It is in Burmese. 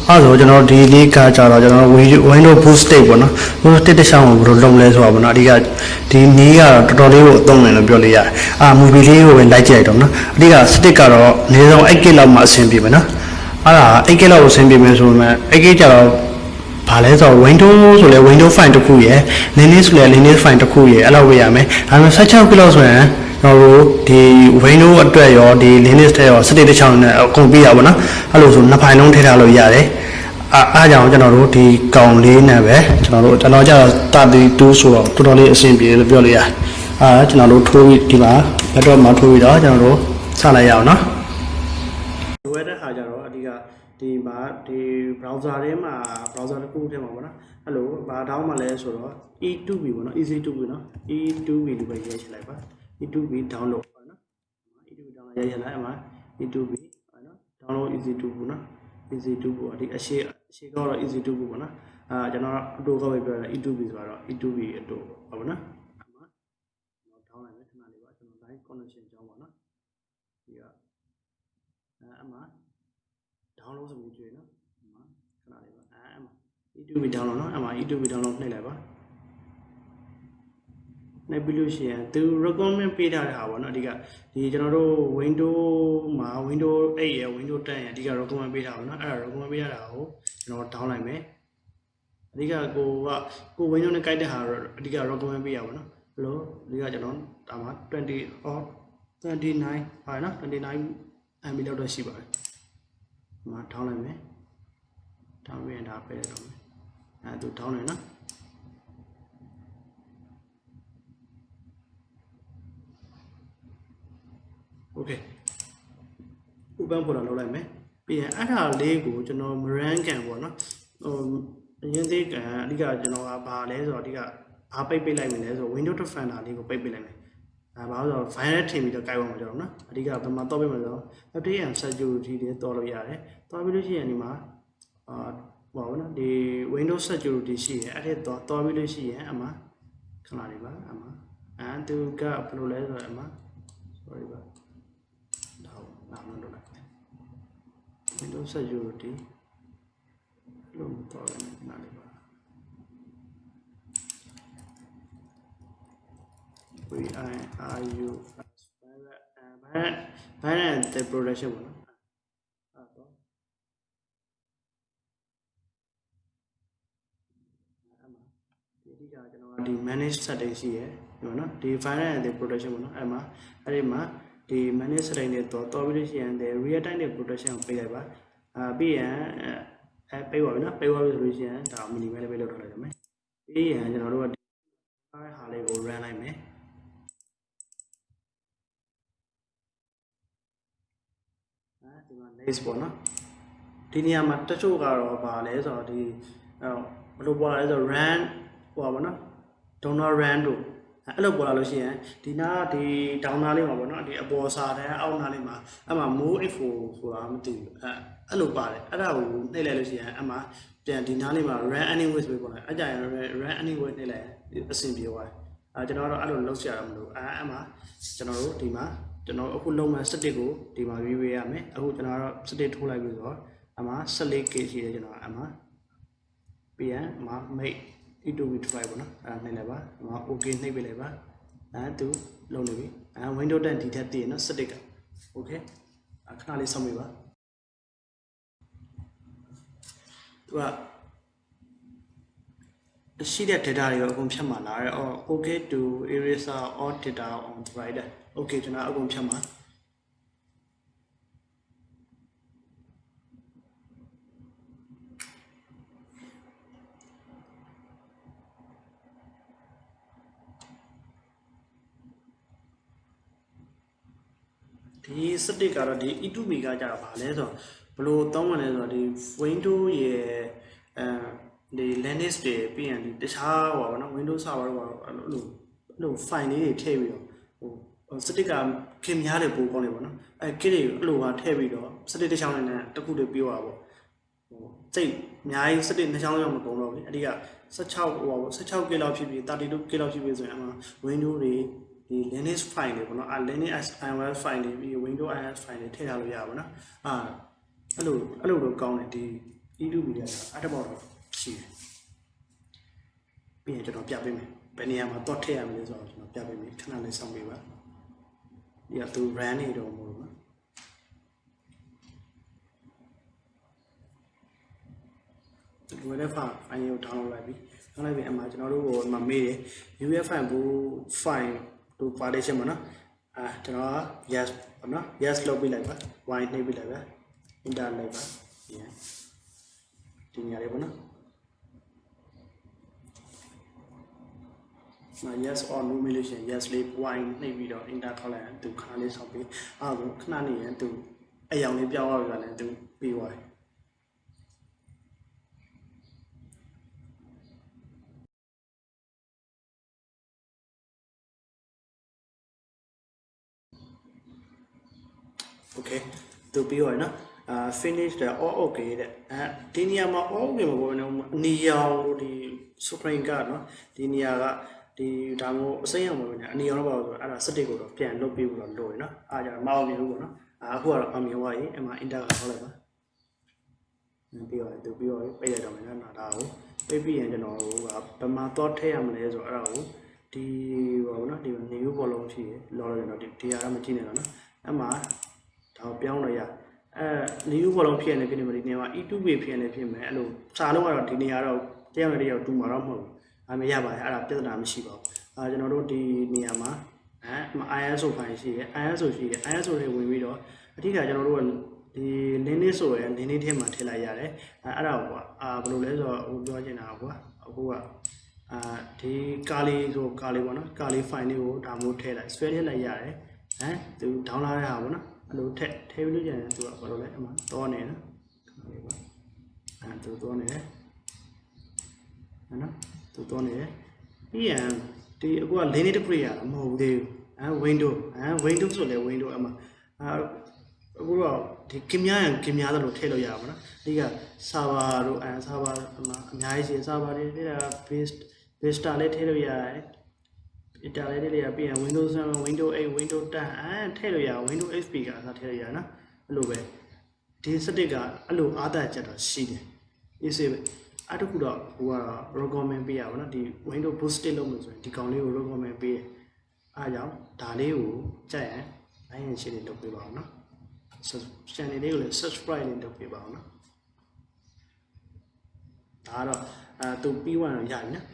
Also, the catcher, window boost table, no, boost the sound of less of an adiga, the near totally don't in a billia, movie when like it, no, diga sticker or neither a kilo must be, no, a kilo semi measurement, a gator palace or windows or a window find a cooye, Linis find a cooye, allow me, and such a close man. The window at or the Linis or city town could be a one, alone, Napano Talo Yare.ကြောင့်ကျွန်တော်တို့ဒီကောင်လေးနဲ့ပဲကျွန်တော်ကျတော့တတ်ပြီးတူးဆိုတော့တော်တော်လေးအဆင်ပြေလို့ပြောလို့ရကျွန်တော်တို့ထိုးပြီးဒီမှာဘက်တော့မှထိုးပြီးတော့ကျွန်တော်တို့စလိုက်ရအောင်နော်လိုရတဲ့ဟာကြတော့အဓိကဒီမှာဒီ browser ထဲမှာ browser တစ်ခုထဲမှာပေါ့နော်အဲ့လိုဘာတောင်းမှလဲဆိုတော့ E2B ပေါ့နော် Easy2Boot နော် E2B လို့ပဲရေးချလိုက်ပါ E2B download ပေါ့နော် E2B download ရေးချလိုက်အမှ E2B ပေါ့နော် download Easy2Boot နော် Easy2Boot ဒီအရှိကတော့ Easy2Boot ပေါ့နော်ကျွန်တော်အတူကောက်ပဲပြောတာ E2B ဆိုတော့ E2B အတူပေါ့နော်အမှကျွန်တော်ထောင်းလိုက်မယ်ခဏလေးပါကျွန်တော် line connection ကြောင်းပါနော်ဒီကအမှ download ဆိုပြီးကြွေးနော်အမှခဏလေးပါအမှ E2B download နော်အမှ E2B download နှိပ်လိုက်ပါနေပြီးလို့ရှိရင်သူ recommend ပေးထားတဲ့ဟာပေါ့နော်အဓိကဒီကျွန်တော်တို့ window မှာ window 8ရယ် window 10ရယ်အဓိက recommend ပေးထားပါတော့အဲ့ဒါ recommend ပေးရတာကိုကျွန်တော် down လိုက်မယ်အဓိကကို window နဲ့ကိုက်တဲ့ဟာအဓိက recommend ပေးရပါတော့ဘလို့အဓိကကျွန်တော်ဒါမှ20 or 29ဟာနော်29 MB လောက်တော့ရှိပါတယ်ဒီမှာ down လိုက်မယ် down ပြီးရင်ဒါပဲတော့မယ်အဲ့သူ down နေနော်Okay. Open ပေါ်လာလောက်လိုက်မယ်ပြီးရင်အဲ့ဒါလေးကိုကျွန်တော် run ကန်ပေါ့နော်အရင်သေးကအဓိကကျွန်တော်ကဘာလဲဆိုတော့အဓိကဘာပိတ်လိုက်မယ်လဲဆိုတော့ window defender လေးကိုပိတ်လိုက်မယ်ဘာလို့ဆိုတော့ virus ထင်ပြီးတော့ကိုက်ပါမှာကျွန်တော်နော်အဓိကဘယ်မှာတော့ပိတ်မှာဆိုတော့ update and security တွေတော့လို့ရတယ်တော့ပြီးလို့ရှိရင်ဒီမှာဟောနော်ဒီ window security ရှိရအဲ့ဒါတော့ပြီးလို့ရှိရင်အမှခဏလေးပါအမှသူကဘယ်လိုလဲဆိုတော့အမှ sorry ပါWindows security လို့တော့နားလည်ပါ VIRU virus the protection ပေါ့နော်အဲ့တော့ဒီအဓိကကျွန်တော်ကဒီ manage setting ရှိရယ်ဒီမှာနော်ဒီ virus the protection ပေါ့နော်အဲ့ဒီမှာဒီ manage setting တွေတော့ပြီးလို့ရှိရင် real time တွေ protection ကိုပေးလိုက်ပါပြီးရင်ပေးပါပြီနော်ပေးပါပြီဆိုလို့ရှိရင်ဒါ minimum လေးပဲလုပ်ထားလိုက်ရမယ်ပြီးရင်ကျွန်တော်တို့ကဒီဟာလေးကို run လိုက်မယ်ဒီမှာ next ပေါ့နော်ဒီနေရာမှာတချို့ကတော့ဗာလဲဆိုတော့ဒီဘယ်လိုပေါ်လာလဲဆိုတော့ run ဟိုပါပေါ့နော် donor run တို့အဲ့လိုပေါ်လာလို့ရှိရင်ဒီနားဒီ down နားလေးမှာပေါ့နော်ဒီအပေါ်စာတန်းအောက်နားလေးမှာအဲ့မှာ move info ဆိုတာမသိဘူးအဲ့လိုပါတယ်အဲ့ဒါကိုနှိပ်လိုက်လို့ရှိရင်အဲ့မှာပြန်ဒီနားလေးမှာ run anyway ဆိုပြီးပေါ်လာအဲ့ကြရင် run anyway နှိပ်လိုက်အဆင်ပြေသွားတယ်ကျွန်တော်တော့အဲ့လိုလုပ်ရတာမလို့အဲ့မှာကျွန်တော်တို့ဒီမှာကျွန်တော်အခုလုံးမှစတစ်ကိုဒီမှာရွေးရမယ်အခုကျွန်တော်တော့စတစ်ထိုးလိုက်ပြီဆိုတော့အမှ 14K ရှိတယ်ကျွန်တော်အမှပြန်အမှ make E2B try ပေါ့နော်နှိပ်လိုက်ပါအမှ OK နှိပ်ပေးလိုက်ပါသူလုံးနေပြီWindows 10ဒီထက်တည်ရနော်စတစ်က Okay ခဏလေးဆောင်းပေးပါသူကရှိတဲ့ data တွေအကုန်ဖြတ်မှာလားOkay to erase all data on the right Okay ကျွန်တော်အကုန်ဖြတ်မှာဒီစတစ်ကတော့ဒီ E2B ကကြတာပါလဲဆိုတော့ဘယ်လိုတောင်းမှလဲဆိုတော့ဒီ Windows ရဲ့ဒီ Linux တွေပြီးရင်ဒီတခြားဟောပါနော် Windows server တော့အဲ့လို file လေးတွေထည့်ပြီးတော့စတစ်ကခင်များတယ်ပို့ကောင်းတယ်ပေါ့နော်kit တွေအဲ့လိုပါထည့်ပြီးတော့စတစ်တစ်ချောင်းနဲ့တစ်ခုတည်းပြောရပါပေါ့စိတ်အများကြီးစတစ်နှစ်ချောင်းရောက်မကုန်တော့ဘူးအဓိက16 K လောက်ဖြစ်ပြီး32 K လောက်ဖြစ်ပြီးဆိုရင်အမှ Windows တွေဒီ Linux file တွေပေါ့နော်Linux iOS file တွေပြီး Windows iOS file တွေထည့်ထားလို့ရပါဘောနော် အဲ့လိုတော့ကောင်းတယ်ဒီ E2B ကအဲ့တဘောတော့ရှိတယ်ပြီးရင်ကျွန်တော်ပြပေးမယ်ဘယ်နေရာမှာတော့ထည့်ရမလဲဆိုတော့ကျွန်တော်ပြပေးမယ်ခဏလေးစောင့်ပေးပါဒီကသူ run နေတော့မဟုတ်ဘူးနော်ဒီလိုလည်း file ကို download လိုက်ပြီdownload လိုက်ပြီအမှကျွန်တော်တို့ကိုမှမေးတယ် UEFI ဘူး file တို့ partition ပေါ့နော်ကျွန်တော်က yes ပေါ့နော် yes လုပ်ပြီးလိုက်ပါ y နှိပ်ပြီးလိုက်ပါ enter လိုက်ပါဒီနေရာလေးပေါ့နော် yes or no မေးလို့ရှိရင် yes လေး y နှိပ်ပြီးတော့ enter ခေါက်လိုက်ရင်သူခဏလေးဆောက်ပြီးအဲ့ဒါခဏနေရင်သူအယောင်လေးပြောင်းသွားပြီလည်းသူပြီးသွားတယ်Okay သူပြီးသွားပြီနော်finish တဲ့ all okay တဲ့ဒီနေရာမှာ all okay မပေါ်ဘူးနေရာတို့ဒီ screen ကနော်ဒီနေရာကဒီဒါမျိုးအစိမ်းရောင်ပေါ်နေအနီရောတော့ပါဆိုအဲ့ဒါစတစ်ကိုတော့ပြန်လုပ်ပြီးတော့လို့ရနော်အားကြမအောင်မြင်ဘူးပေါ့နော်အခုကတော့အောင်မြင်သွားပြီအမှ enter ကခေါက်လိုက်ပါပြီးသွားပြီသူပြီးသွားပြီပိတ်ရတော့မယ်နော်ဒါကိုပိတ်ပြီးရင်ကျွန်တော်ကဘယ်မှာတော့ထည့်ရမလဲဆိုတော့အဲ့ဒါကိုဒီဟိုနော်ဒီ new ဘောလုံးရှိရလောလောကျွန်တော်ဒီဟာကမကြည့်နေတော့နော်အဲ့မှာဒါကိုပြောင်းလို့ရnew ဘောလုံးဖြစ်နေဖြစ်နေမှာဒီနေရာမှာ E2B ဖြစ်နေဖြစ်မယ်အဲ့လိုစာလုံးကတော့ဒီနေရာတော့တယောက်နဲ့တယောက်တူမှာတော့မဟုတ်ဘူးမရပါတယ်အဲ့ဒါပြဿနာမရှိပါဘူးကျွန်တော်တို့ဒီနေရာမှာISO ဖိုင်ရှိတယ် ISO ရှိတယ် ISO တွေဝင်ပြီးတော့အဓိကကျွန်တော်တို့ကဒီနင်းနေဆိုရယ်နင်းနေထဲမှာထည့်လိုက်ရတယ်အဲ့ဒါကွာဘယ်လိုလဲဆိုတော့ဟိုပြောချင်တာကွာအခုကဒီကာလီဆိုကာလီပေါ့နော်ကာလီ file လေးကိုဒါမျိုးထည့်လိုက် switch ထည့်လိုက်ရတယ်သူ download ရတာပေါ့နော်အဲ့လိုထည့်ပြီးလို့ကျရင်သူကဘာလို့လဲအမှတော့နေနော်သူတော့နေတယ်နော်သူတော့နေတယ်ပြီးရင်ဒီအခုက Linux တစ်ခုရတာမဟုတ်သေးဘူးWindows Windows ဆိုလဲ Windows အမှအခုတော့ဒီကင်များသလိုထည့်လို့ရပါတော့ဒီက server တို့server အများကြီးရှိ server တွေထည့်တာ Vista လေးထည့်လို့ရတယ် Vista လေးထည့်လို့ရပြီးရင် Windows 7 Windows 8 Windows 10ထည့်လို့ရ Windows XP ကအစားထည့်လို့ရနော်အဲ့လိုပဲဒီစတစ်ကအဲ့လိုအားသာချက်တော့ရှိတယ်အေးစေးပဲအဲ့တခုတော့ဟိုကတော့ recommend ပေးရပါတော့ဒီ Windows boost လုပ်လို့ဆိုရင်ဒီကောင်လေးကို recommend ပေးတယ်အားကြောင့်ဒါလေးကိုကြိုက်ရင်နိုင်ရင်ရှင်းနေလုပ်ပေးပါအောင်နော် channel လေးကိုလည်း subscribe လေးလုပ်ပေးပါအောင်နော်ဒါကတော့သူပြီးသွားတော့ရပြီနော်